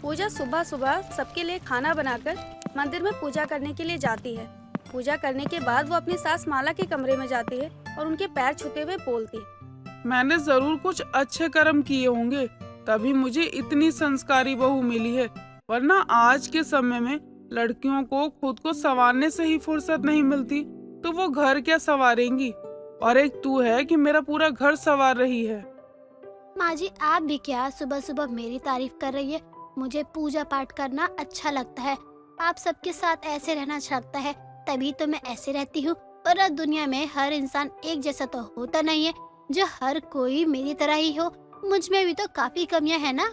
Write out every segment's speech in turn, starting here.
पूजा सुबह सुबह सबके लिए खाना बनाकर मंदिर में पूजा करने के लिए जाती है। पूजा करने के बाद वो अपनी सास माला के कमरे में जाती है और उनके पैर छूते हुए बोलती है, मैंने जरूर कुछ अच्छे कर्म किए होंगे, तभी मुझे इतनी संस्कारी बहू मिली है, वरना आज के समय में लड़कियों को खुद को संवारने से ही फुर्सत नहीं मिलती, तो वो घर क्या संवारेंगी। और एक तू है कि मेरा पूरा घर संवार रही है। माँ जी, आप भी क्या सुबह सुबह मेरी तारीफ कर रही है? मुझे पूजा पाठ करना अच्छा लगता है, आप सबके साथ ऐसे रहना अच्छा लगता है, तभी तो मैं ऐसे रहती हूँ। और दुनिया में हर इंसान एक जैसा तो होता नहीं है, जो हर कोई मेरी तरह ही हो। मुझ में भी तो काफी कमियां है ना।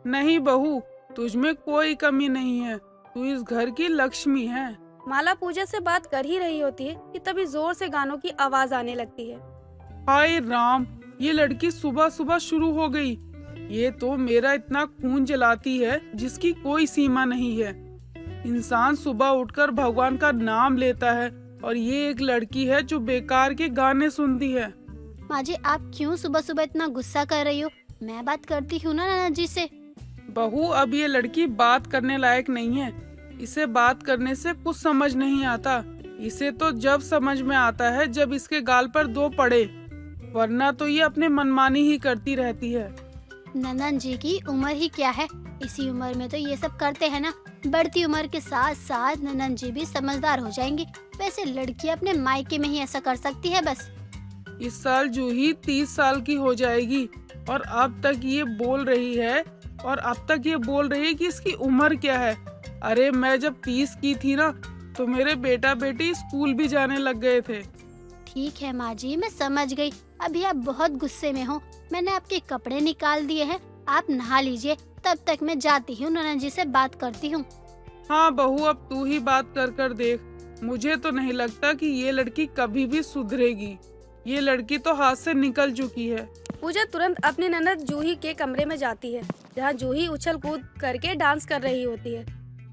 नहीं बहू, तुझ में कोई कमी नहीं है, तू इस घर की लक्ष्मी है। माला पूजा से बात कर ही रही होती है कि तभी जोर से गानों की आवाज आने लगती है। हाय राम, ये लड़की सुबह सुबह शुरू हो गई। ये तो मेरा इतना खून जलाती है जिसकी कोई सीमा नहीं है। इंसान सुबह उठकर भगवान का नाम लेता है और ये एक लड़की है जो बेकार के गाने सुनती है। माँ जी, आप क्यों सुबह सुबह इतना गुस्सा कर रही हो? मैं बात करती हूँ ना नाना जी से। बहू, अब ये लड़की बात करने लायक नहीं है, इसे बात करने से कुछ समझ नहीं आता। इसे तो जब समझ में आता है जब इसके गाल पर दो पड़े, वरना तो ये अपने मनमानी ही करती रहती है। नंदन जी की उम्र ही क्या है, इसी उम्र में तो ये सब करते हैं ना। बढ़ती उम्र के साथ साथ नंदन जी भी समझदार हो जाएंगी। वैसे लड़की अपने मायके में ही ऐसा कर सकती है बस। इस साल जूही 30 साल की हो जाएगी और अब तक ये बोल रही है कि इसकी उम्र क्या है। अरे मैं जब 30 की थी ना, तो मेरे बेटा बेटी स्कूल भी जाने लग गए थे। ठीक है माँ जी, मैं समझ गई। अभी आप बहुत गुस्से में हो, मैंने आपके कपड़े निकाल दिए हैं, आप नहा लीजिए। तब तक मैं जाती हूँ, नंदन जी से बात करती हूँ। हाँ बहू, अब तू ही बात कर कर देख। मुझे तो नहीं लगता कि ये लड़की कभी भी सुधरेगी। ये लड़की तो हाथ से निकल चुकी है। पूजा तुरंत अपनी ननद जूही के कमरे में जाती है, जहाँ जूही उछल कूद करके डांस कर रही होती है।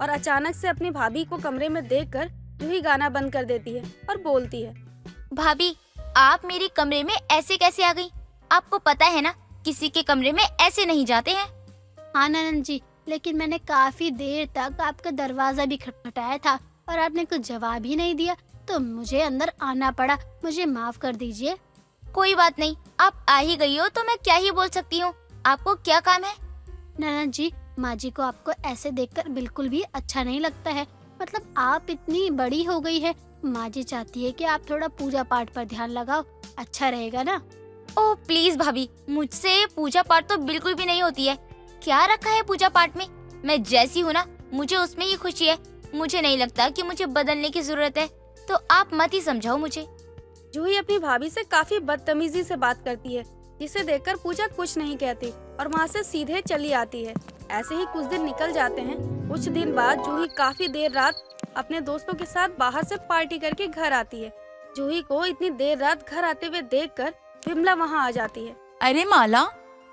और अचानक से अपनी भाभी को कमरे में देखकर जूही गाना बंद कर देती है और बोलती है, भाभी, आप मेरे कमरे में ऐसे कैसे आ गई? आपको पता है ना, किसी के कमरे में ऐसे नहीं जाते हैं। हाँ नंदन जी, लेकिन मैंने काफी देर तक आपका दरवाजा भी खटखटाया था और आपने कुछ जवाब ही नहीं दिया, तो मुझे अंदर आना पड़ा। मुझे माफ कर दीजिए। कोई बात नहीं, आप आ ही गई हो तो मैं क्या ही बोल सकती हूँ। आपको क्या काम है? नंदन जी, माँ जी को आपको ऐसे देखकर बिल्कुल भी अच्छा नहीं लगता है। मतलब आप इतनी बड़ी हो गई है, माँ जी चाहती है कि आप थोड़ा पूजा पाठ पर ध्यान लगाओ, अच्छा रहेगा ना। ओह प्लीज भाभी, मुझसे पूजा पाठ तो बिल्कुल भी नहीं होती है। क्या रखा है पूजा पाठ में? मैं जैसी हूँ ना, मुझे उसमें ही खुशी है। मुझे नहीं लगता कि मुझे बदलने की जरूरत है, तो आप मत ही समझाओ मुझे। जूही अपनी भाभी से काफी बदतमीजी से बात करती है, जिसे देखकर पूजा कुछ नहीं कहती और वहाँ से सीधे चली आती है। ऐसे ही कुछ दिन निकल जाते हैं। कुछ दिन बाद जूही काफी देर रात अपने दोस्तों के साथ बाहर से पार्टी करके घर आती है। जूही को इतनी देर रात घर आते हुए देखकर विमला वहाँ आ जाती है। अरे माला,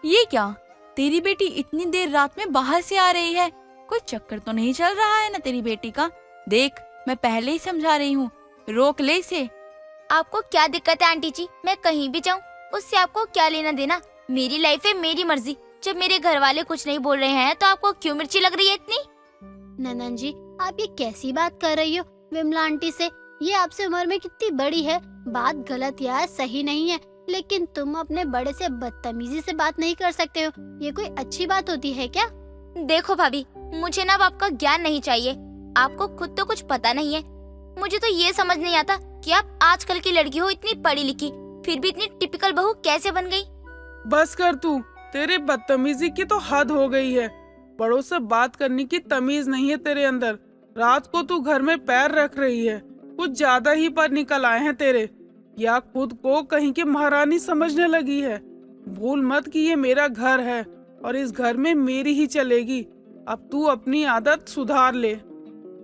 ये क्या? तेरी बेटी इतनी देर रात में बाहर से आ रही है? कोई चक्कर तो नहीं चल रहा है ना तेरी बेटी का? देख, मैं पहले ही समझा रही हूँ, रोक ले इसे। आपको क्या दिक्कत है आंटी जी? मैं कहीं भी जाऊँ, उससे आपको क्या लेना देना? मेरी लाइफ है, मेरी मर्जी। जब मेरे घर वाले कुछ नहीं बोल रहे हैं तो आपको क्यों मिर्ची लग रही है इतनी? नंदन जी, आप ये कैसी बात कर रही हो विमला आंटी से? ये आपसे उम्र में कितनी बड़ी है। बात गलत या सही नहीं है, लेकिन तुम अपने बड़े से बदतमीजी से बात नहीं कर सकते हो। ये कोई अच्छी बात होती है क्या? देखो भाभी, मुझे ना आपका ज्ञान नहीं चाहिए। आपको खुद तो कुछ पता नहीं है। मुझे तो ये समझ नहीं आता कि आप आजकल की लड़की हो, इतनी पढ़ी लिखी, फिर भी इतनी टिपिकल बहू कैसे बन गई? बस कर तू, तेरी बदतमीजी की तो हद हो गई है। बड़ों से बात करने की तमीज नहीं है तेरे अंदर। रात को तू घर में पैर रख रही है, कुछ ज्यादा ही पर निकल आए हैं तेरे। या खुद को कहीं की महारानी समझने लगी है। भूल मत कि ये मेरा घर है और इस घर में मेरी ही चलेगी। अब तू अपनी आदत सुधार ले।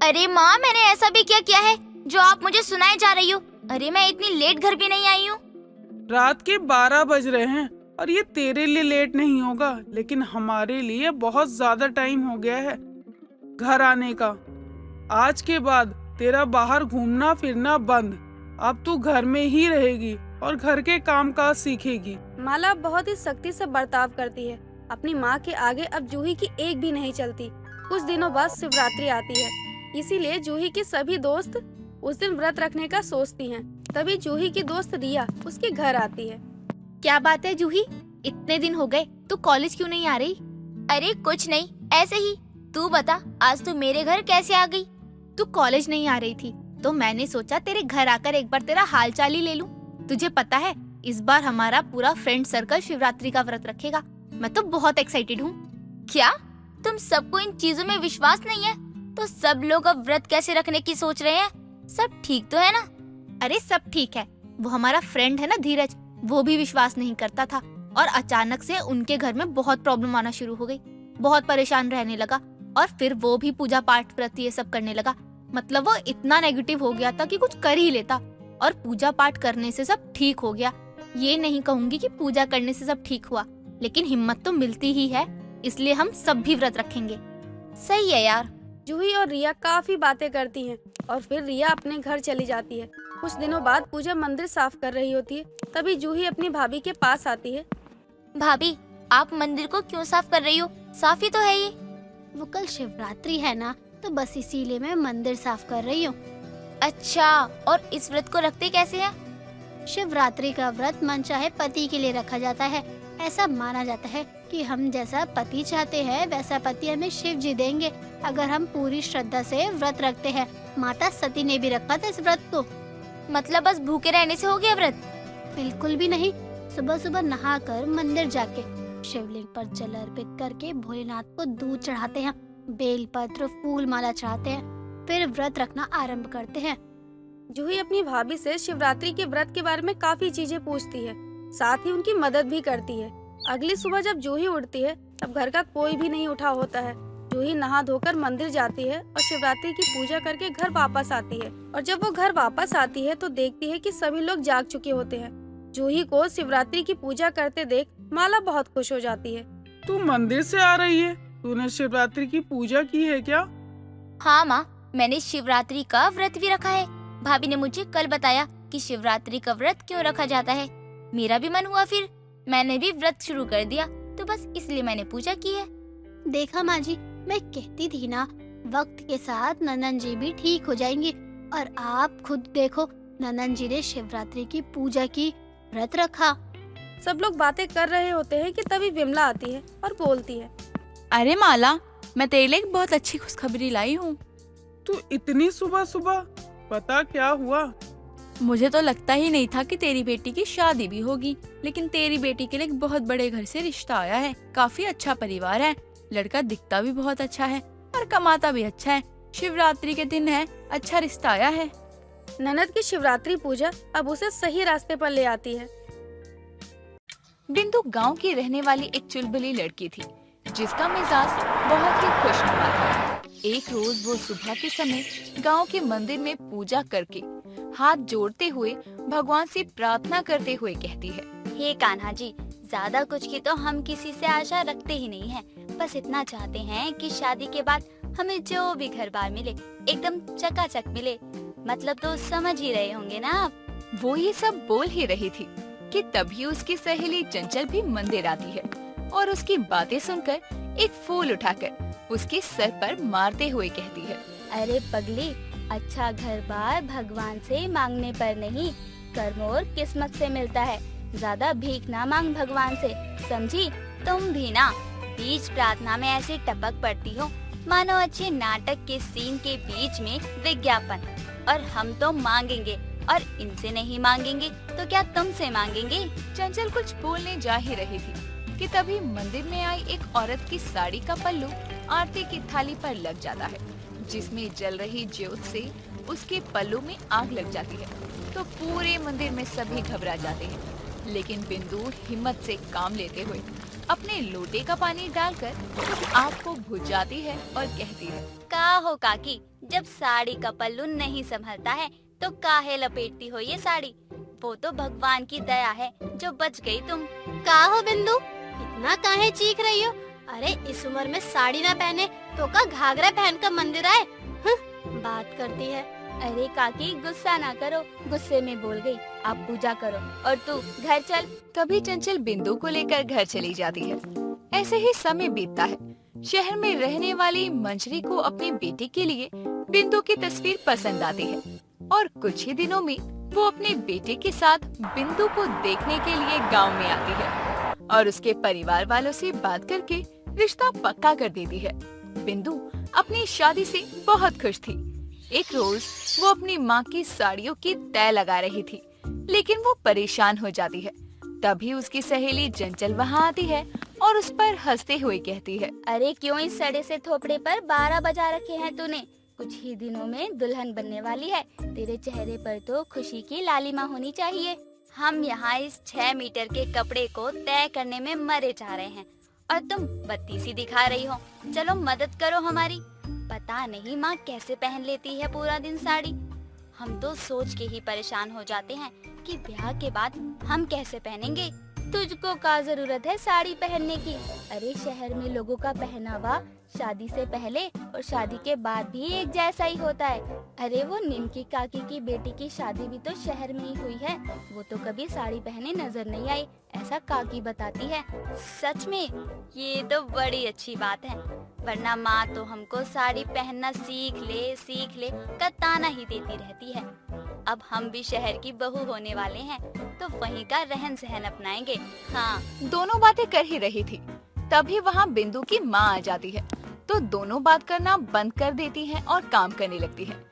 अरे माँ, मैंने ऐसा भी क्या किया है जो आप मुझे सुनाए जा रही हो? अरे मैं इतनी लेट घर भी नहीं आई हूँ। रात के 12 बज रहे हैं और ये तेरे लिए लेट नहीं होगा, लेकिन हमारे लिए बहुत ज्यादा टाइम हो गया है घर आने का। आज के बाद तेरा बाहर घूमना फिरना बंद। अब तू घर में ही रहेगी और घर के काम काज सीखेगी। माला बहुत ही सख्ती से बर्ताव करती है। अपनी माँ के आगे अब जूही की एक भी नहीं चलती। कुछ दिनों बाद शिवरात्रि आती है, इसीलिए जूही की सभी दोस्त उस दिन व्रत रखने का सोचती हैं। तभी जूही की दोस्त रिया उसके घर आती है। क्या बात है जूही, इतने दिन हो गए, तू कॉलेज क्यों नहीं आ रही? अरे कुछ नहीं, ऐसे ही। तू बता, आज तू मेरे घर कैसे आ गई? तू कॉलेज नहीं आ रही थी तो मैंने सोचा तेरे घर आकर एक बार तेरा हालचाल ही ले लूं। तुझे पता है इस बार हमारा पूरा फ्रेंड सर्कल शिवरात्रि का व्रत रखेगा। मैं तो बहुत एक्साइटेड हूँ। क्या तुम सबको इन चीजों में विश्वास नहीं है? तो सब लोग अब व्रत कैसे रखने की सोच रहे हैं? सब ठीक तो है ना? अरे सब ठीक है। वो हमारा फ्रेंड है ना धीरज, वो भी विश्वास नहीं करता था और अचानक से उनके घर में बहुत प्रॉब्लम आना शुरू हो गई। बहुत परेशान रहने लगा और फिर वो भी पूजा पाठ व्रत ये सब करने लगा। मतलब वो इतना नेगेटिव हो गया था कि कुछ कर ही लेता, और पूजा पाठ करने से सब ठीक हो गया। ये नहीं कहूंगी कि पूजा करने से सब ठीक हुआ, लेकिन हिम्मत तो मिलती ही है, इसलिए हम सब भी व्रत रखेंगे। सही है यार। जूही और रिया काफी बातें करती हैं और फिर रिया अपने घर चली जाती है। कुछ दिनों बाद पूजा मंदिर साफ कर रही होती है। तभी जूही अपनी भाभी के पास आती है। भाभी, आप मंदिर को क्यों साफ कर रही हो? साफ ही तो है ये। वो कल शिवरात्रि है ना, तो बस इसीलिए मैं मंदिर साफ कर रही हूँ। अच्छा, और इस व्रत को रखते कैसे हैं? शिवरात्रि का व्रत मनचाहे पति के लिए रखा जाता है। ऐसा माना जाता है कि हम जैसा पति चाहते हैं वैसा पति हमें शिव जी देंगे, अगर हम पूरी श्रद्धा से व्रत रखते हैं। माता सती ने भी रखा था इस व्रत को। मतलब बस भूखे रहने से हो गया व्रत? बिल्कुल भी नहीं। सुबह सुबह नहाकर मंदिर जाके शिवलिंग पर जल अर्पित करके भोलेनाथ को दूध चढ़ाते हैं, बेलपत्र फूल माला चढ़ाते हैं, फिर व्रत रखना आरंभ करते हैं। जूही अपनी भाभी से शिवरात्रि के व्रत के बारे में काफी चीजें पूछती है, साथ ही उनकी मदद भी करती है। अगली सुबह जब जूही उठती है तब घर का कोई भी नहीं उठा होता है। जूही नहा धोकर मंदिर जाती है और शिवरात्रि की पूजा करके घर वापस आती है। और जब वो घर वापस आती है तो देखती है कि सभी लोग जाग चुके होते हैं। जूही को शिवरात्रि की पूजा करते देख माला बहुत खुश हो जाती है। तू मंदिर से आ रही है? तूने शिवरात्रि की पूजा की है क्या? हाँ माँ, मैंने शिवरात्रि का व्रत भी रखा है। भाभी ने मुझे कल बताया कि शिवरात्रि का व्रत क्यों रखा जाता है। मेरा भी मन हुआ, फिर मैंने भी व्रत शुरू कर दिया, तो बस इसलिए मैंने पूजा की है। देखा माँ जी, मैं कहती थी ना, वक्त के साथ नंदन जी भी ठीक हो जाएंगे। और आप खुद देखो, नंदन जी ने शिवरात्रि की पूजा की, व्रत रखा। सब लोग बातें कर रहे होते हैं कि तभी विमला आती है और बोलती है, अरे माला, मैं तेरे लिए एक बहुत अच्छी खुशखबरी लाई हूँ। तू इतनी सुबह सुबह? पता क्या हुआ? मुझे तो लगता ही नहीं था कि तेरी बेटी की शादी भी होगी, लेकिन तेरी बेटी के लिए एक बहुत बड़े घर से रिश्ता आया है। काफी अच्छा परिवार है, लड़का दिखता भी बहुत अच्छा है और कमाता भी अच्छा है। शिवरात्रि के दिन है, अच्छा रिश्ता आया है। ननद की शिवरात्रि पूजा अब उसे सही रास्ते पर ले आती है। बिंदु गांव की रहने वाली एक चुलबुली लड़की थी, जिसका मिजाज बहुत ही खुशनुमा था। एक रोज वो सुबह के समय गांव के मंदिर में पूजा करके हाथ जोड़ते हुए भगवान से प्रार्थना करते हुए कहती है, हे कान्हा जी, ज्यादा कुछ की तो हम किसी से आशा रखते ही नहीं हैं। बस इतना चाहते हैं कि शादी के बाद हमें जो भी घर बार मिले एकदम चकाचक मिले। मतलब तो समझ ही रहे होंगे ना आप। वो ये सब बोल ही रही थी कि तभी उसकी सहेली चंचल भी मंदिर आती है और उसकी बातें सुनकर एक फूल उठाकर उसके सर पर मारते हुए कहती है, अरे पगली, अच्छा घर बार भगवान से मांगने पर नहीं, कर्म और किस्मत से मिलता है। ज्यादा भीख ना मांग भगवान से, समझी? तुम भी ना बीच प्रार्थना में ऐसे टपक पड़ती हो मानो अच्छे नाटक के सीन के बीच में विज्ञापन। और हम तो मांगेंगे, और इनसे नहीं मांगेंगे तो क्या तुमसे मांगेंगे? चंचल कुछ बोलने जा ही रही थी कि तभी मंदिर में आई एक औरत की साड़ी का पल्लू आरती की थाली पर लग जाता है, जिसमें जल रही ज्योत से उसके पल्लू में आग लग जाती है। तो पूरे मंदिर में सभी घबरा जाते हैं, लेकिन बिंदु हिम्मत से काम लेते हुए अपने लोटे का पानी डालकर उस आग को बुझाती है और कहती है, का हो काकी, जब साड़ी का पल्लू नहीं संभलता है तो काहे लपेटती हो ये साड़ी? वो तो भगवान की दया है जो बच गई तुम। का हो बिंदु, इतना काहे चीख रही हो? अरे इस उम्र में साड़ी ना पहने तो का घाघरा पहन कर मंदिर आए? बात करती है। अरे काकी, गुस्सा ना करो, गुस्से में बोल गई। अब पूजा करो और तू घर चल। तभी चंचल बिंदु को लेकर घर चली जाती है। ऐसे ही समय बीतता है। शहर में रहने वाली मंजरी को अपने बेटे के लिए बिंदु की तस्वीर पसंद आती है और कुछ ही दिनों में वो अपने बेटे के साथ बिंदु को देखने के लिए गांव में आती है और उसके परिवार वालों से बात करके रिश्ता पक्का कर देती है। बिंदु अपनी शादी से बहुत खुश थी। एक रोज वो अपनी माँ की साड़ियों की तय लगा रही थी, लेकिन वो परेशान हो जाती है। तभी उसकी सहेली चंचल वहाँ आती है और उस पर हंसते हुए कहती है, अरे क्यों इस सड़े से थोपड़े पर 12 बजा रखे हैं तूने? कुछ ही दिनों में दुल्हन बनने वाली है। तेरे चेहरे पर तो खुशी की लालिमा होनी चाहिए। हम यहाँ इस 6 मीटर के कपड़े को तय करने में मरे जा रहे हैं और तुम बत्ती सी दिखा रही हो। चलो मदद करो हमारी। पता नहीं माँ कैसे पहन लेती है पूरा दिन साड़ी। हम तो सोच के ही परेशान हो जाते हैं कि ब्याह के बाद हम कैसे पहनेंगे। तुझको क्या जरूरत है साड़ी पहनने की? अरे शहर में लोगों का पहनावा शादी से पहले और शादी के बाद भी एक जैसा ही होता है। अरे वो निमकी काकी की बेटी की शादी भी तो शहर में ही हुई है। वो तो कभी साड़ी पहने नजर नहीं आई, ऐसा काकी बताती है। सच में? ये तो बड़ी अच्छी बात है, वरना माँ तो हमको साड़ी पहनना सीख ले का ताना ही देती रहती है। अब हम भी शहर की बहू होने वाले हैं तो वहीं का रहन सहन अपनाएंगे। हाँ। दोनों बातें कर ही रही थी, तभी वहाँ बिंदु की माँ आ जाती है तो दोनों बात करना बंद कर देती हैं और काम करने लगती हैं।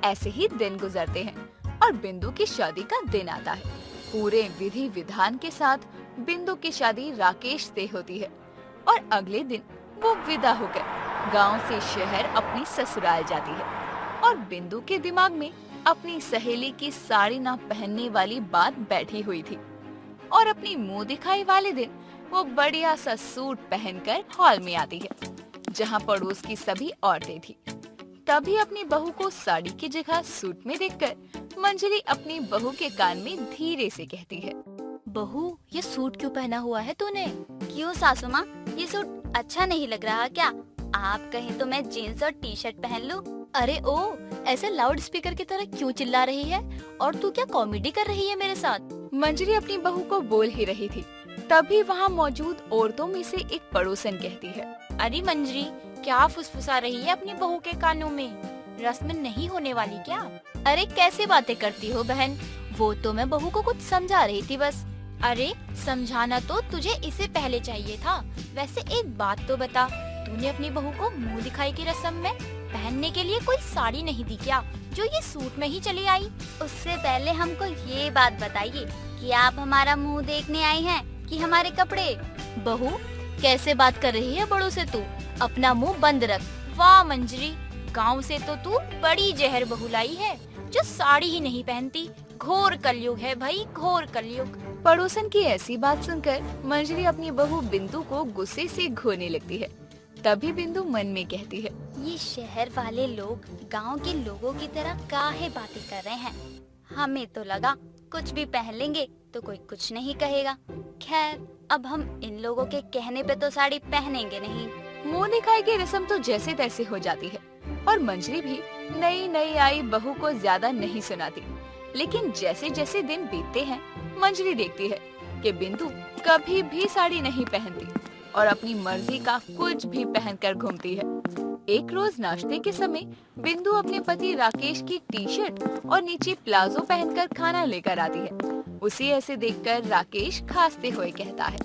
ऐसे ही दिन गुजरते हैं और बिंदु की शादी का दिन आता है। पूरे विधि विधान के साथ बिंदु की शादी राकेश से होती है और अगले दिन वो विदा होकर गांव से शहर अपनी ससुराल जाती है और बिंदु के दिमाग में अपनी सहेली की साड़ी ना पहनने वाली बात बैठी हुई थी और अपनी मुंह दिखाई वाले दिन वो बढ़िया सा सूट पहनकर हॉल में आती है जहां पड़ोस की सभी औरतें थी। तभी अपनी बहू को साड़ी की जगह सूट में देखकर मंजरी अपनी बहू के कान में धीरे से कहती है, बहू ये सूट क्यों पहना हुआ है तूने? क्यों सासू माँ, ये सूट अच्छा नहीं लग रहा क्या? आप कहें तो मैं जीन्स और टी शर्ट पहन लूं? अरे ओ, ऐसे लाउड स्पीकर की तरह क्यों चिल्ला रही है? और तू क्या कॉमेडी कर रही है मेरे साथ? मंजरी अपनी बहू को बोल ही रही थी, तभी वहाँ मौजूद औरतों में से एक पड़ोसन कहती है, अरे मंजरी, क्या फुसफुसा रही है अपनी बहू के कानों में? रस्म नहीं होने वाली क्या? अरे कैसे बातें करती हो बहन, वो तो मैं बहू को कुछ समझा रही थी बस। अरे समझाना तो तुझे इससे पहले चाहिए था। वैसे एक बात तो बता, तूने अपनी बहू को मुंह दिखाई की रस्म में पहनने के लिए कोई साड़ी नहीं दी क्या, जो ये सूट में ही चली आई? उससे पहले हमको ये बात बताइए कि आप हमारा मुंह देखने आई हैं कि हमारे कपड़े? बहू कैसे बात कर रही है बड़ों से तू? अपना मुंह बंद रख। वाह मंजरी, गांव से तो तू बड़ी जहर बहू लाई है जो साड़ी ही नहीं पहनती। घोर कलयुग है भाई, घोर कलयुग। पड़ोसन की ऐसी बात सुनकर मंजरी अपनी बहू बिंदु को गुस्से से घूरने लगती है। तभी बिंदु मन में कहती है, ये शहर वाले लोग गांव के लोगों की तरह काहे बातें कर रहे हैं। हमें तो लगा कुछ भी पहन लेंगे तो कोई कुछ नहीं कहेगा। खैर, अब हम इन लोगों के कहने पे तो साड़ी पहनेंगे नहीं। मुंह दिखाई की रस्म तो जैसे तैसे हो जाती है और मंजरी भी नई आई बहू को ज्यादा नहीं सुनाती। लेकिन जैसे जैसे दिन बीतते हैं, मंजरी देखती है कि बिंदु कभी भी साड़ी नहीं पहनती और अपनी मर्जी का कुछ भी पहनकर घूमती है। एक रोज नाश्ते के समय बिंदु अपने पति राकेश की टी शर्ट और नीचे प्लाजो पहनकर खाना लेकर आती है। उसे ऐसे देखकर राकेश खांसते हुए कहता है,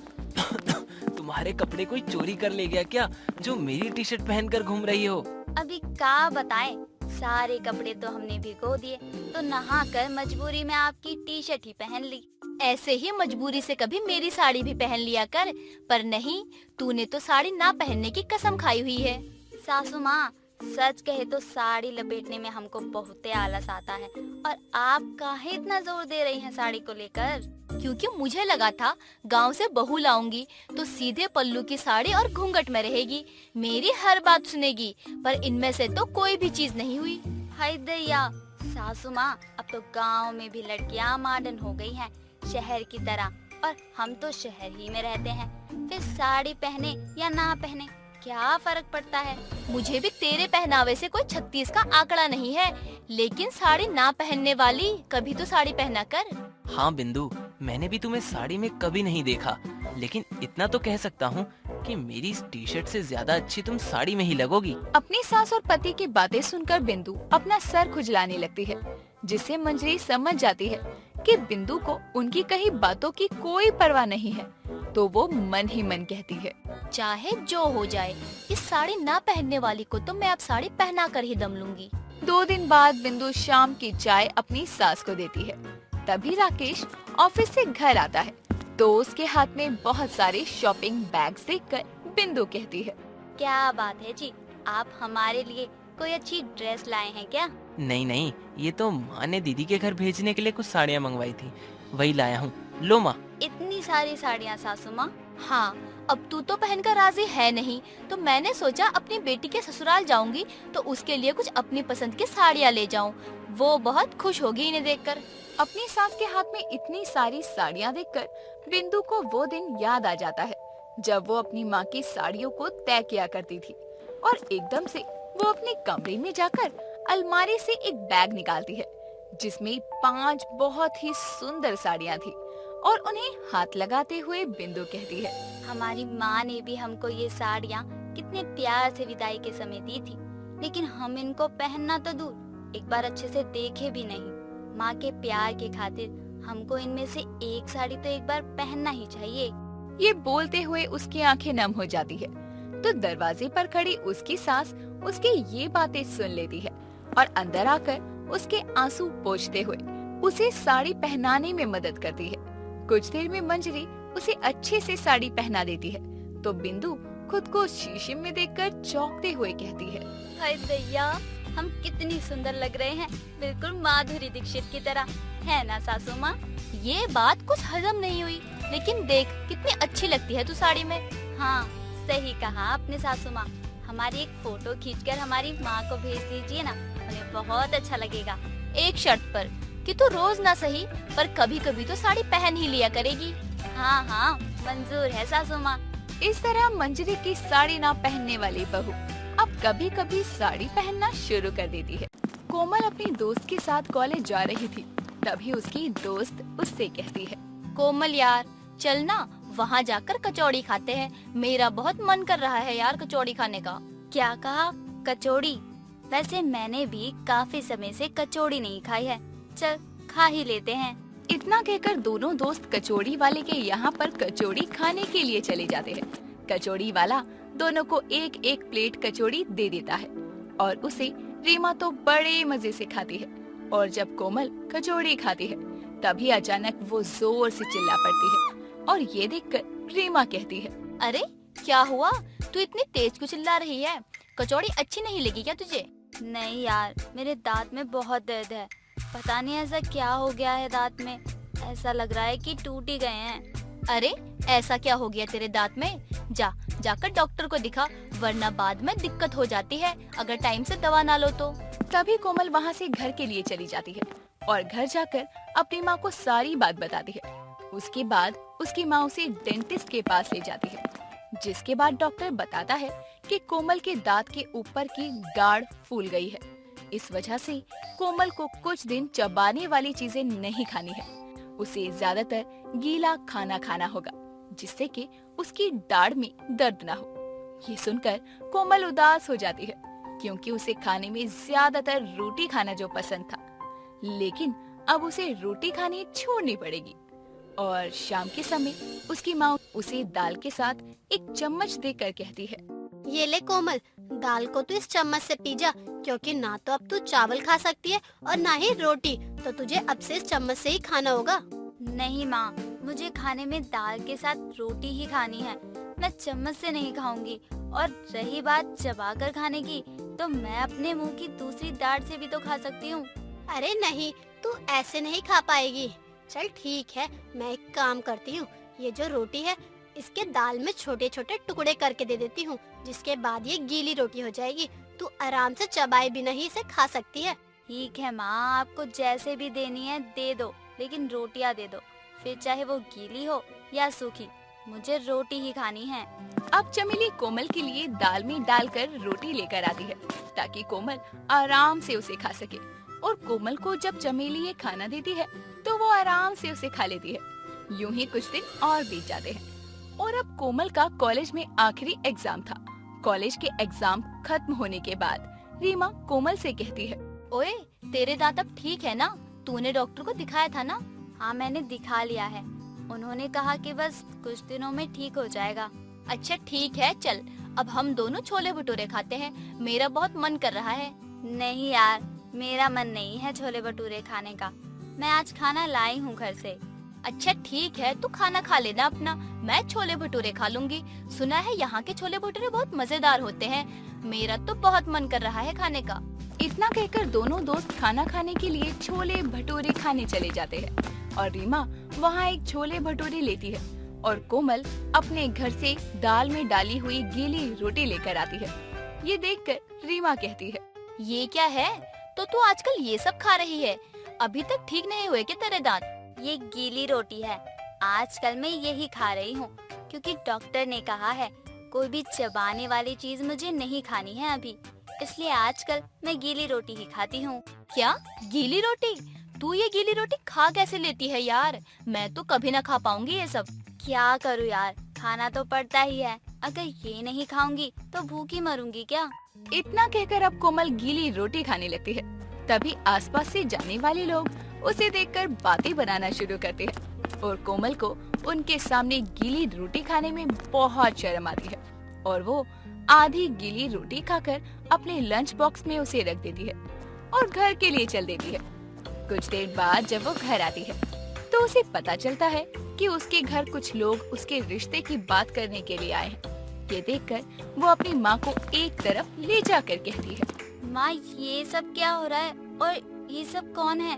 तुम्हारे कपड़े कोई चोरी कर ले गया क्या, जो मेरी टी शर्ट पहनकर घूम रही हो? अभी क्या बताएं, सारे कपड़े तो हमने भिगो दिए, तो नहाकर मजबूरी में आपकी टी शर्ट ही पहन ली। ऐसे ही मजबूरी से कभी मेरी साड़ी भी पहन लिया कर, पर नहीं, तूने तो साड़ी ना पहनने की कसम खाई हुई है। सासू माँ, सच कहे तो साड़ी लपेटने में हमको बहुत आलस आता है, और आप काहे इतना जोर दे रही हैं साड़ी को लेकर? क्योंकि मुझे लगा था गांव से बहू लाऊंगी तो सीधे पल्लू की साड़ी और घूंघट में रहेगी, मेरी हर बात सुनेगी, पर इनमें से तो कोई भी चीज नहीं हुई। हाय दैया, सासू माँ, अब तो गांव में भी लड़कियां मॉडर्न हो गई हैं, शहर की तरह, और हम तो शहर ही में रहते हैं। फिर साड़ी पहने या ना पहने क्या फर्क पड़ता है? मुझे भी तेरे पहनावे से कोई 36 का आंकड़ा नहीं है, लेकिन साड़ी ना पहनने वाली कभी तो साड़ी पहना कर। हाँ बिंदु, मैंने भी तुम्हें साड़ी में कभी नहीं देखा, लेकिन इतना तो कह सकता हूँ कि मेरी इस टी शर्ट से ज्यादा अच्छी तुम साड़ी में ही लगोगी। अपनी सास और पति की बातें सुनकर बिंदु अपना सर खुजलाने लगती है, जिससे मंजरी समझ जाती है कि बिंदु को उनकी कही बातों की कोई परवाह नहीं है। तो वो मन ही मन कहती है, चाहे जो हो जाए, इस साड़ी ना पहनने वाली को तो मैं अब साड़ी पहना कर ही दम लूंगी। 2 दिन बाद बिंदु शाम की चाय अपनी सास को देती है। तभी राकेश ऑफिस से घर आता है तो उसके हाथ में बहुत सारे शॉपिंग बैग्स देखकर बिंदु कहती है, क्या बात है जी, आप हमारे लिए कोई अच्छी ड्रेस लाए हैं क्या? नहीं नहीं, ये तो माँ ने दीदी के घर भेजने के लिए कुछ साड़ियाँ मंगवाई थी, वही लाया हूँ। लो माँ। इतनी सारी साड़ियाँ सासू माँ? हाँ, अब तू तो पहनकर राजी है नहीं, तो मैंने सोचा अपनी बेटी के ससुराल जाऊंगी तो उसके लिए कुछ अपनी पसंद की साड़ियाँ ले जाऊं। वो बहुत खुश होगी इन्हें देखकर। अपनी सास के हाथ में इतनी सारी साड़ियाँ देखकर बिंदु को वो दिन याद आ जाता है जब वो अपनी माँ की साड़ियों को तय किया करती थी, और एकदम से वो अपने कमरे में जाकर अलमारी से एक बैग निकालती है जिसमें 5 बहुत ही सुंदर साड़ियाँ थी, और उन्हें हाथ लगाते हुए बिंदु कहती है, हमारी माँ ने भी हमको ये साड़ियाँ कितने प्यार से विदाई के समय दी थी, लेकिन हम इनको पहनना तो दूर, एक बार अच्छे से देखे भी नहीं। माँ के प्यार के खातिर हमको इनमें से एक साड़ी तो एक बार पहनना ही चाहिए। ये बोलते हुए उसकी आंखें नम हो जाती है तो दरवाजे पर खड़ी उसकी सास उसकी ये बातें सुन लेती है और अंदर आकर उसके आंसू पोंछते हुए उसे साड़ी पहनाने में मदद करती है। कुछ देर में मंजरी उसे अच्छे से साड़ी पहना देती है तो बिंदु खुद को शीशे में देखकर चौंकते हुए कहती है, हाय दैया, हम कितनी सुंदर लग रहे हैं, बिल्कुल माधुरी दीक्षित की तरह, है ना सासू माँ? ये बात कुछ हजम नहीं हुई, लेकिन देख कितनी अच्छी लगती है तू साड़ी में। हाँ, सही कहा आपने सासू माँ। हमारी एक फोटो खींचकर हमारी माँ को भेज दीजिए ना, उन्हें बहुत अच्छा लगेगा। एक शर्त पर कि तू रोज ना सही पर कभी कभी तो साड़ी पहन ही लिया करेगी। हाँ हाँ, मंजूर है सासू माँ। इस तरह मंजरी की साड़ी ना पहनने वाली बहू अब कभी कभी साड़ी पहनना शुरू कर देती है। कोमल अपनी दोस्त के साथ कॉलेज जा रही थी, तभी उसकी दोस्त उससे कहती है, कोमल यार, चल ना वहाँ जाकर कचौड़ी खाते हैं, मेरा बहुत मन कर रहा है यार कचौड़ी खाने का। क्या कहा? कचौड़ी? वैसे मैंने भी काफी समय से कचौड़ी नहीं खाई है, चल खा ही लेते हैं। इतना कहकर दोनों दोस्त कचौड़ी वाले के यहाँ पर कचौड़ी खाने के लिए चले जाते हैं। कचौड़ी वाला दोनों को एक एक प्लेट कचौड़ी दे देता है और उसे रीमा तो बड़े मजे से खाती है। और जब कोमल कचौड़ी खाती है तभी अचानक वो जोर से चिल्ला पड़ती है और ये देखकर रीमा कहती है, अरे क्या हुआ, तू इतनी तेज क्यों चिल्ला रही है? कचौड़ी अच्छी नहीं लगी क्या तुझे? नहीं यार, मेरे दांत में बहुत दर्द है, पता नहीं ऐसा क्या हो गया है दांत में, ऐसा लग रहा है कि टूट ही गए हैं। अरे ऐसा क्या हो गया तेरे दांत में? जाकर डॉक्टर को दिखा, वरना बाद में दिक्कत हो जाती है अगर टाइम से दवा ना लो तो। तभी कोमल वहाँ से घर के लिए चली जाती है और घर जाकर अपनी माँ को सारी बात बताती है। उसके बाद उसकी माँ उसे डेंटिस्ट के पास ले जाती है, जिसके बाद डॉक्टर बताता है कि कोमल के दांत के ऊपर की गाढ़ फूल गई है। इस वजह से कोमल को कुछ दिन चबाने वाली चीजें नहीं खानी है, उसे ज्यादातर गीला खाना खाना होगा, जिससे कि उसकी दाढ़ में दर्द ना हो। ये सुनकर कोमल उदास हो जाती है क्योंकि उसे खाने में ज्यादातर रोटी खाना जो पसंद था, लेकिन अब उसे रोटी खानी छोड़नी पड़ेगी। और शाम के समय उसकी माँ उसे दाल के साथ एक चम्मच देकर कहती है, ये ले कोमल, दाल को तू इस चम्मच से पी जा, क्योंकि ना तो अब तू चावल खा सकती है और ना ही रोटी, तो तुझे अब से इस चम्मच से ही खाना होगा। नहीं माँ, मुझे खाने में दाल के साथ रोटी ही खानी है, मैं चम्मच से नहीं खाऊंगी। और रही बात चबाकर खाने की, तो मैं अपने मुंह की दूसरी दाढ़ से भी तो खा सकती हूँ। अरे नहीं, तू ऐसे नहीं खा पाएगी। चल ठीक है, मैं एक काम करती हूँ, ये जो रोटी है इसके दाल में छोटे छोटे टुकड़े करके दे देती हूँ, जिसके बाद ये गीली रोटी हो जाएगी, तू आराम से चबाए बिना ही इसे खा सकती है। ठीक है माँ, आपको जैसे भी देनी है दे दो, लेकिन रोटियाँ दे दो, फिर चाहे वो गीली हो या सूखी, मुझे रोटी ही खानी है। अब चमेली कोमल के लिए दाल में डालकर रोटी लेकर आती है ताकि कोमल आराम से उसे खा सके। और कोमल को जब चमेली ये खाना देती है तो वो आराम से उसे खा लेती है। यूं ही कुछ दिन और बीत जाते हैं और अब कोमल का कॉलेज में आखिरी एग्जाम था। कॉलेज के एग्जाम खत्म होने के बाद रीमा कोमल से कहती है, ओए, तेरे दांत अब ठीक है ना? तूने डॉक्टर को दिखाया था ना? हाँ, मैंने दिखा लिया है। उन्होंने कहा कि बस कुछ दिनों में ठीक हो जाएगा। अच्छा ठीक है, चल अब हम दोनों छोले भटूरे खाते हैं, मेरा बहुत मन कर रहा है। नहीं यार, मेरा मन नहीं है छोले भटूरे खाने का, मैं आज खाना लाई हूँ घर से। अच्छा ठीक है, तू खाना खा लेना अपना, मैं छोले भटूरे खा लूंगी। सुना है यहाँ के छोले भटूरे बहुत मजेदार होते हैं, मेरा तो बहुत मन कर रहा है खाने का। इतना कहकर दोनों दोस्त खाना खाने के लिए छोले भटूरे खाने चले जाते हैं और रीमा वहाँ एक छोले भटूरे लेती है और कोमल अपने घर से दाल में डाली हुई गीली रोटी लेकर आती है। ये देखकर रीमा कहती है, ये क्या है? तो तू आजकल ये सब खा रही है? अभी तक ठीक नहीं हुए क्या तेरे दांत? ये गीली रोटी है, आजकल मैं यही खा रही हूँ क्योंकि डॉक्टर ने कहा है कोई भी चबाने वाली चीज मुझे नहीं खानी है अभी, इसलिए आजकल मैं गीली रोटी ही खाती हूँ। क्या गीली रोटी? तू ये गीली रोटी खा कैसे लेती है यार? मैं तो कभी ना खा पाऊंगी ये सब। क्या करूँ यार, खाना तो पड़ता ही है, अगर ये नहीं खाऊंगी तो भूखी मरूंगी क्या? इतना कहकर अब कोमल गीली रोटी खाने लगती है। तभी आसपास से जाने वाले लोग उसे देखकर बातें बनाना शुरू करते हैं और कोमल को उनके सामने गीली रोटी खाने में बहुत शर्म आती है और वो आधी गीली रोटी खाकर अपने लंच बॉक्स में उसे रख देती है और घर के लिए चल देती है। कुछ देर बाद जब वो घर आती है तो उसे पता चलता है कि उसके घर कुछ लोग उसके रिश्ते की बात करने के लिए आए हैं। ये देखकर वो अपनी माँ को एक तरफ ले जाकर कहती है, माँ, ये सब क्या हो रहा है और ये सब कौन है?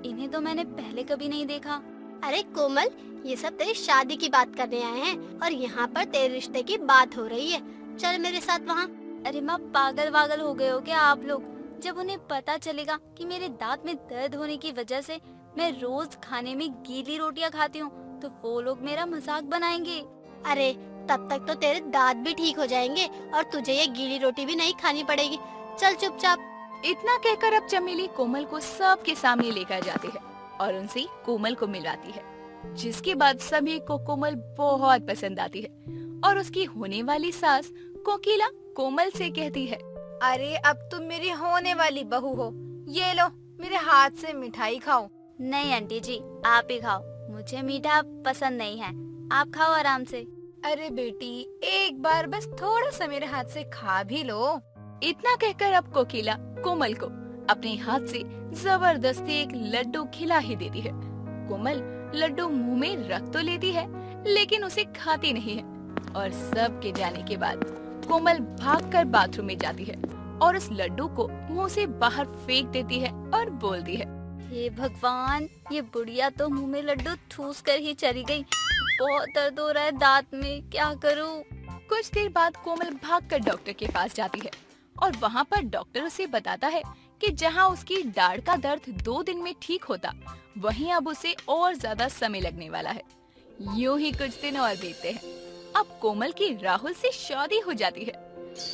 इन्हें तो मैंने पहले कभी नहीं देखा। अरे कोमल, ये सब तेरी शादी की बात करने आए हैं और यहाँ पर तेरे रिश्ते की बात हो रही है। चल मेरे साथ वहाँ। अरे माँ, पागल वागल हो गए हो क्या आप लोग? जब उन्हें पता चलेगा कि मेरे दांत में दर्द होने की वजह से मैं रोज खाने में गीली रोटियाँ खाती हूँ तो वो लोग मेरा मजाक बनाएंगे। अरे तब तक तो तेरे दांत भी ठीक हो जाएंगे और तुझे ये गीली रोटी भी नहीं खानी पड़ेगी। चल चुपचाप। इतना कहकर अब चमेली कोमल को सबके सामने लेकर जाती है और उनसे कोमल को मिलाती है, जिसके बाद सभी को कोमल बहुत पसंद आती है और उसकी होने वाली सास कोकिला कोमल से कहती है, अरे अब तुम मेरी होने वाली बहू हो, ये लो मेरे हाथ से मिठाई खाओ। नहीं आंटी जी, आप ही खाओ, मुझे मीठा पसंद नहीं है, आप खाओ आराम से। अरे बेटी, एक बार बस थोड़ा सा मेरे हाथ से खा भी लो। इतना कहकर अब कोकिला कोमल को अपने हाथ से जबरदस्ती एक लड्डू खिला ही देती है। कोमल लड्डू मुंह में रख तो लेती है लेकिन उसे खाती नहीं है और सबके जाने के बाद कोमल भागकर बाथरूम में जाती है और उस लड्डू को मुंह से बाहर फेंक देती है और बोलती है, हे भगवान, ये बुढ़िया तो मुंह में लड्डू ठूस कर ही चली गई। बहुत दर्द हो रहा है दांत में, क्या करूं? कुछ देर बाद कोमल भागकर डॉक्टर के पास जाती है और वहाँ पर डॉक्टर उसे बताता है कि जहाँ उसकी दाढ़ का दर्द 2 दिन में ठीक होता, वहीं अब उसे और ज्यादा समय लगने वाला है। यूं ही कुछ दिन और बीतते हैं। अब कोमल की राहुल से शादी हो जाती है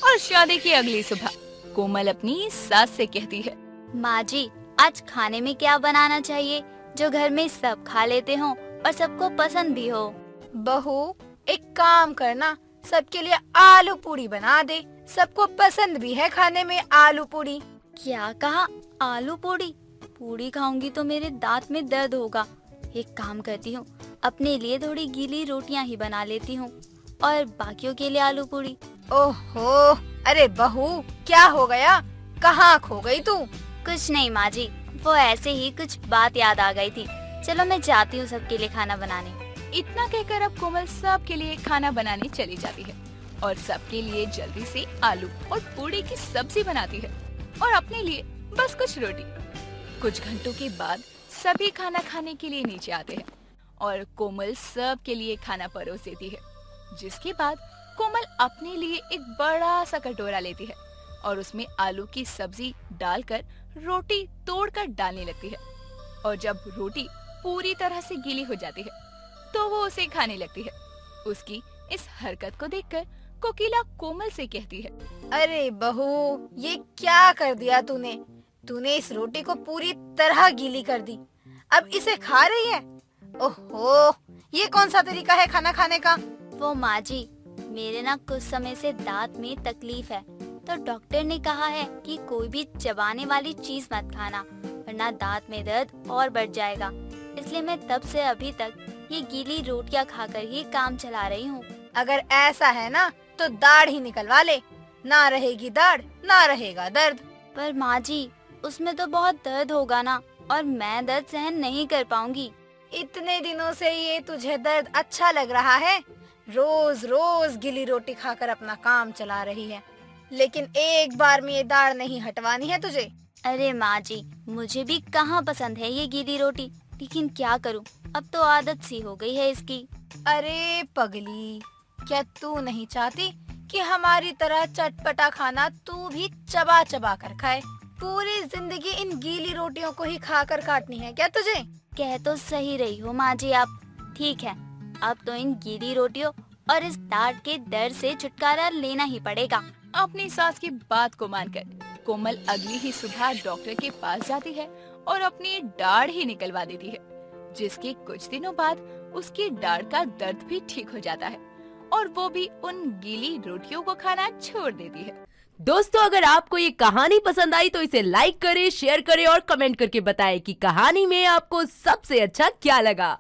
और शादी की अगली सुबह कोमल अपनी सास से कहती है, माँ जी, आज खाने में क्या बनाना चाहिए जो घर में सब खा लेते हो और सबको पसंद भी हो? बहू, एक काम करना, सबके लिए आलू पूरी बना दे, सबको पसंद भी है खाने में आलू पूरी। क्या कहा? आलू पूरी? पूरी खाऊंगी तो मेरे दांत में दर्द होगा। एक काम करती हूँ, अपने लिए थोड़ी गीली रोटियाँ ही बना लेती हूँ और बाकियों के लिए आलू पूरी। ओहो, अरे बहू, क्या हो गया? कहाँ खो गई तू? कुछ नहीं माँ जी, वो ऐसे ही कुछ बात याद आ गई थी। चलो मैं जाती हूँ सबके लिए खाना बनाने। इतना कहकर अब कोमल सबके लिए खाना बनाने चली जाती है और सबके लिए जल्दी से आलू और पूरी की सब्जी बनाती है और अपने लिए बस कुछ रोटी। कुछ घंटों के बाद सभी खाना खाने के लिए नीचे आते हैं और कोमल सबके लिए खाना परोस देती है, जिसके बाद कोमल अपने लिए एक बड़ा सा कटोरा लेती है और उसमें आलू की सब्जी डालकर रोटी तोड़कर डालने लगती है और जब रोटी पूरी तरह से गीली हो जाती है तो वो उसे खाने लगती है। उसकी इस हरकत को देखकर कोकिला कोमल से कहती है, अरे बहू, ये क्या कर दिया तूने? तूने इस रोटी को पूरी तरह गीली कर दी, अब इसे खा रही है? ओहो, ये कौन सा तरीका है खाना खाने का? वो माँ जी, मेरे ना कुछ समय से दांत में तकलीफ है, तो डॉक्टर ने कहा है कि कोई भी चबाने वाली चीज मत खाना, वरना दांत में दर्द और बढ़ जाएगा। इसलिए मैं तब से अभी तक ये गीली रोटियां खाकर ही काम चला रही हूँ। अगर ऐसा है ना तो दाढ़ ही निकलवा ले, ना रहेगी दाढ़ ना रहेगा दर्द। पर माँ जी, उसमें तो बहुत दर्द होगा ना, और मैं दर्द सहन नहीं कर पाऊंगी। इतने दिनों से ये तुझे दर्द अच्छा लग रहा है, रोज रोज गिली रोटी खाकर अपना काम चला रही है, लेकिन एक बार में ये दाढ़ नहीं हटवानी है तुझे। अरे माँ जी, मुझे भी कहाँ पसंद है ये गीली रोटी, लेकिन क्या करूँ, अब तो आदत सी हो गई है इसकी। अरे पगली, क्या तू नहीं चाहती कि हमारी तरह चटपटा खाना तू भी चबा चबा कर खाए? पूरी जिंदगी इन गीली रोटियों को ही खाकर काटनी है क्या तुझे? कह तो सही रही हो माँ जी आप। ठीक है, अब तो इन गीली रोटियों और इस दाढ़ के दर्द से छुटकारा लेना ही पड़ेगा। अपनी सास की बात को मानकर कोमल अगली ही सुबह डॉक्टर के पास जाती है और अपनी दाढ़ ही निकलवा देती है, जिसके कुछ दिनों बाद उसकी दाढ़ का दर्द भी ठीक हो जाता है और वो भी उन गीली रोटियों को खाना छोड़ देती है। दोस्तों, अगर आपको ये कहानी पसंद आई तो इसे लाइक करें, शेयर करें और कमेंट करके बताएं कि कहानी में आपको सबसे अच्छा क्या लगा।